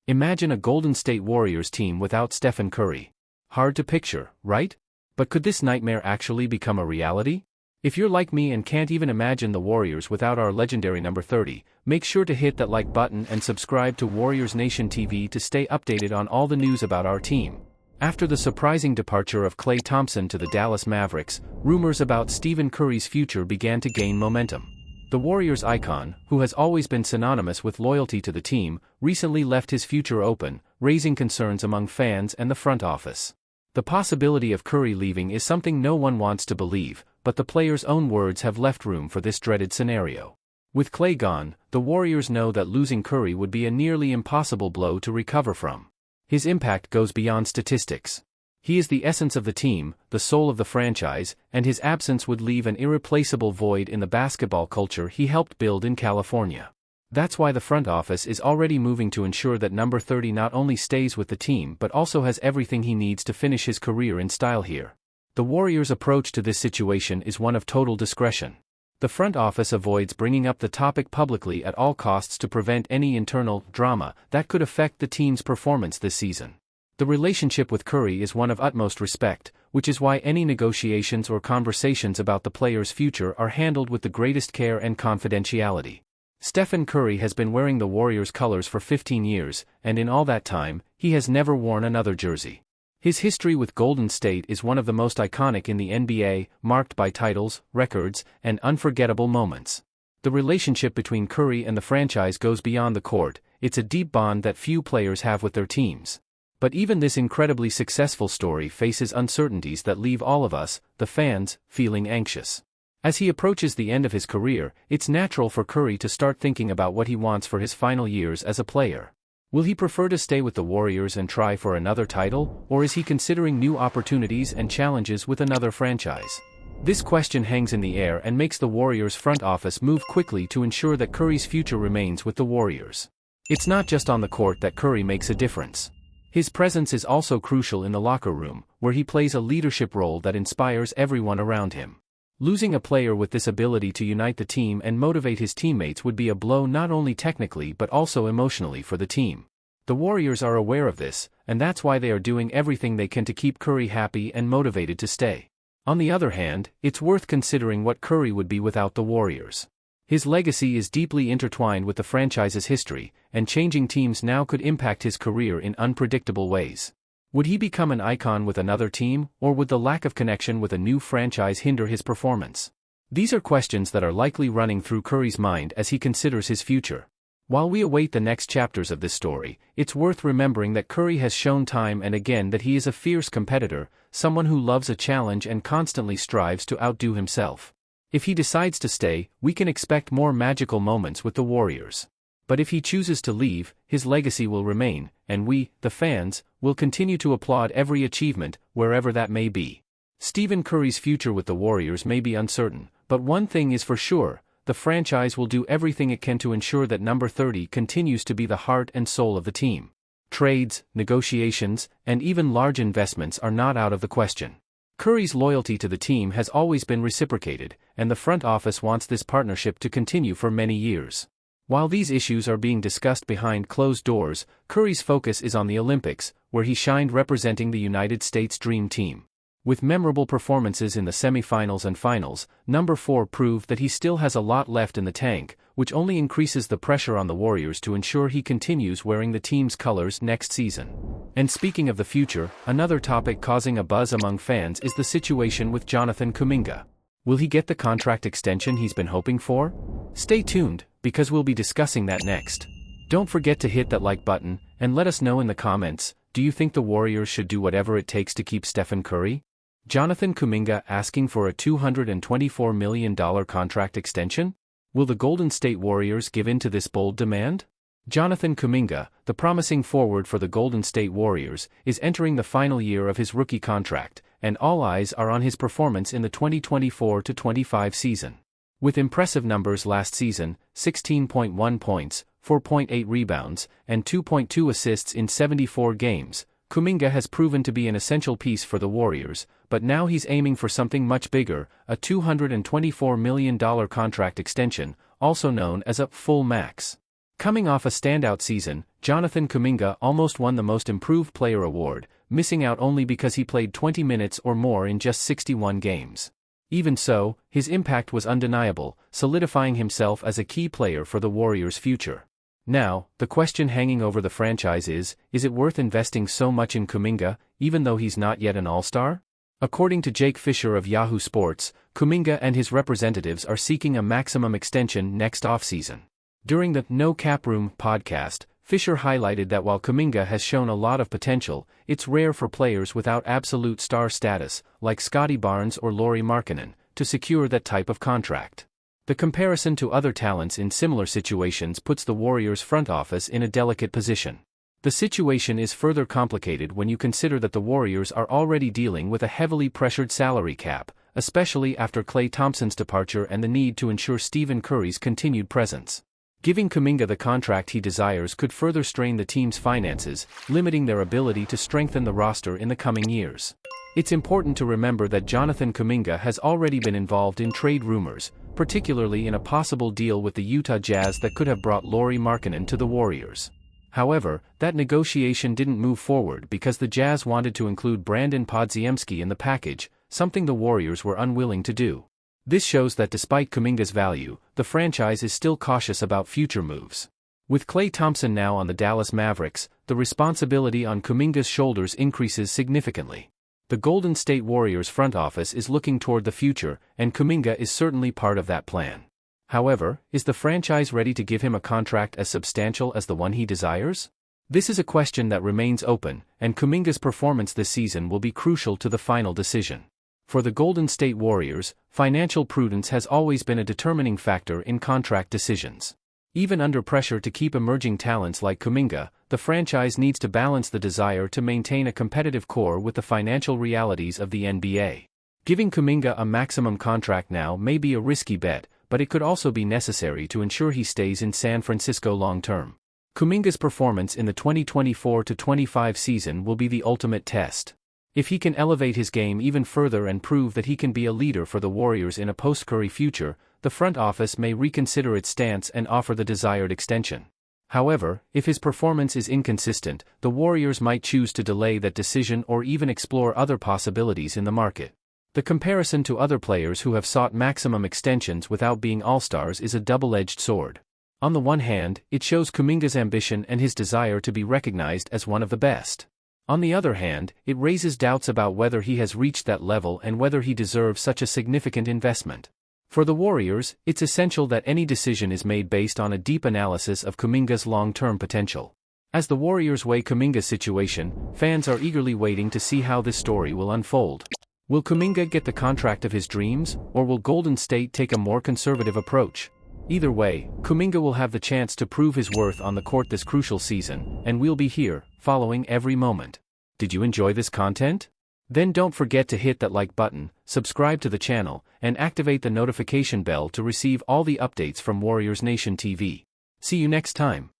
Imagine a Golden State Warriors team without Stephen Curry. Hard to picture, right? But could this nightmare actually become a reality? If you're like me and can't even imagine the Warriors without our legendary number 30, make sure to hit that like button and subscribe to Warriors Nation TV to stay updated on all the news about our team. After the surprising departure of Klay Thompson to the Dallas Mavericks, rumors about Stephen Curry's future began to gain momentum. The Warriors icon, who has always been synonymous with loyalty to the team, recently left his future open, raising concerns among fans and the front office. The possibility of Curry leaving is something no one wants to believe, but the player's own words have left room for this dreaded scenario. With Klay gone, the Warriors know that losing Curry would be a nearly impossible blow to recover from. His impact goes beyond statistics. He is the essence of the team, the soul of the franchise, and his absence would leave an irreplaceable void in the basketball culture he helped build in California. That's why the front office is already moving to ensure that number 30 not only stays with the team but also has everything he needs to finish his career in style here. The Warriors' approach to this situation is one of total discretion. The front office avoids bringing up the topic publicly at all costs to prevent any internal drama that could affect the team's performance this season. The relationship with Curry is one of utmost respect, which is why any negotiations or conversations about the player's future are handled with the greatest care and confidentiality. Stephen Curry has been wearing the Warriors' colors for 15 years, and in all that time, he has never worn another jersey. His history with Golden State is one of the most iconic in the NBA, marked by titles, records, and unforgettable moments. The relationship between Curry and the franchise goes beyond the court. It's a deep bond that few players have with their teams. But even this incredibly successful story faces uncertainties that leave all of us, the fans, feeling anxious. As he approaches the end of his career, it's natural for Curry to start thinking about what he wants for his final years as a player. Will he prefer to stay with the Warriors and try for another title, or is he considering new opportunities and challenges with another franchise? This question hangs in the air and makes the Warriors front office move quickly to ensure that Curry's future remains with the Warriors. It's not just on the court that Curry makes a difference. His presence is also crucial in the locker room, where he plays a leadership role that inspires everyone around him. Losing a player with this ability to unite the team and motivate his teammates would be a blow not only technically but also emotionally for the team. The Warriors are aware of this, and that's why they are doing everything they can to keep Curry happy and motivated to stay. On the other hand, it's worth considering what Curry would be without the Warriors. His legacy is deeply intertwined with the franchise's history, and changing teams now could impact his career in unpredictable ways. Would he become an icon with another team, or would the lack of connection with a new franchise hinder his performance? These are questions that are likely running through Curry's mind as he considers his future. While we await the next chapters of this story, it's worth remembering that Curry has shown time and again that he is a fierce competitor, someone who loves a challenge and constantly strives to outdo himself. If he decides to stay, we can expect more magical moments with the Warriors. But if he chooses to leave, his legacy will remain, and we, the fans, will continue to applaud every achievement, wherever that may be. Stephen Curry's future with the Warriors may be uncertain, but one thing is for sure, the franchise will do everything it can to ensure that number 30 continues to be the heart and soul of the team. Trades, negotiations, and even large investments are not out of the question. Curry's loyalty to the team has always been reciprocated, and the front office wants this partnership to continue for many years. While these issues are being discussed behind closed doors, Curry's focus is on the Olympics, where he shined representing the United States Dream Team. With memorable performances in the semifinals and finals, number 4 proved that he still has a lot left in the tank, which only increases the pressure on the Warriors to ensure he continues wearing the team's colors next season. And speaking of the future, another topic causing a buzz among fans is the situation with Jonathan Kuminga. Will he get the contract extension he's been hoping for? Stay tuned, because we'll be discussing that next. Don't forget to hit that like button, and let us know in the comments, do you think the Warriors should do whatever it takes to keep Stephen Curry? Jonathan Kuminga asking for a $224 million contract extension? Will the Golden State Warriors give in to this bold demand? Jonathan Kuminga, the promising forward for the Golden State Warriors, is entering the final year of his rookie contract, and all eyes are on his performance in the 2024-25 season. With impressive numbers last season, 16.1 points, 4.8 rebounds, and 2.2 assists in 74 games, Kuminga has proven to be an essential piece for the Warriors, but now he's aiming for something much bigger, a $224 million contract extension, also known as a full max. Coming off a standout season, Jonathan Kuminga almost won the Most Improved Player award, missing out only because he played 20 minutes or more in just 61 games. Even so, his impact was undeniable, solidifying himself as a key player for the Warriors' future. Now, the question hanging over the franchise is it worth investing so much in Kuminga, even though he's not yet an all-star? According to Jake Fisher of Yahoo Sports, Kuminga and his representatives are seeking a maximum extension next offseason. During the No Cap Room podcast, Fisher highlighted that while Kuminga has shown a lot of potential, it's rare for players without absolute star status, like Scottie Barnes or Lauri Markkanen, to secure that type of contract. The comparison to other talents in similar situations puts the Warriors' front office in a delicate position. The situation is further complicated when you consider that the Warriors are already dealing with a heavily pressured salary cap, especially after Klay Thompson's departure and the need to ensure Stephen Curry's continued presence. Giving Kuminga the contract he desires could further strain the team's finances, limiting their ability to strengthen the roster in the coming years. It's important to remember that Jonathan Kuminga has already been involved in trade rumors, particularly in a possible deal with the Utah Jazz that could have brought Lauri Markkanen to the Warriors. However, that negotiation didn't move forward because the Jazz wanted to include Brandon Podziemski in the package, something the Warriors were unwilling to do. This shows that despite Kuminga's value, the franchise is still cautious about future moves. With Klay Thompson now on the Dallas Mavericks, the responsibility on Kuminga's shoulders increases significantly. The Golden State Warriors front office is looking toward the future, and Kuminga is certainly part of that plan. However, is the franchise ready to give him a contract as substantial as the one he desires? This is a question that remains open, and Kuminga's performance this season will be crucial to the final decision. For the Golden State Warriors, financial prudence has always been a determining factor in contract decisions. Even under pressure to keep emerging talents like Kuminga, the franchise needs to balance the desire to maintain a competitive core with the financial realities of the NBA. Giving Kuminga a maximum contract now may be a risky bet, but it could also be necessary to ensure he stays in San Francisco long-term. Kuminga's performance in the 2024-25 season will be the ultimate test. If he can elevate his game even further and prove that he can be a leader for the Warriors in a post-Curry future, the front office may reconsider its stance and offer the desired extension. However, if his performance is inconsistent, the Warriors might choose to delay that decision or even explore other possibilities in the market. The comparison to other players who have sought maximum extensions without being all-stars is a double-edged sword. On the one hand, it shows Kuminga's ambition and his desire to be recognized as one of the best. On the other hand, it raises doubts about whether he has reached that level and whether he deserves such a significant investment. For the Warriors, it's essential that any decision is made based on a deep analysis of Kuminga's long-term potential. As the Warriors weigh Kuminga's situation, fans are eagerly waiting to see how this story will unfold. Will Kuminga get the contract of his dreams, or will Golden State take a more conservative approach? Either way, Kuminga will have the chance to prove his worth on the court this crucial season, and we'll be here, following every moment. Did you enjoy this content? Then don't forget to hit that like button, subscribe to the channel, and activate the notification bell to receive all the updates from Warriors Nation TV. See you next time.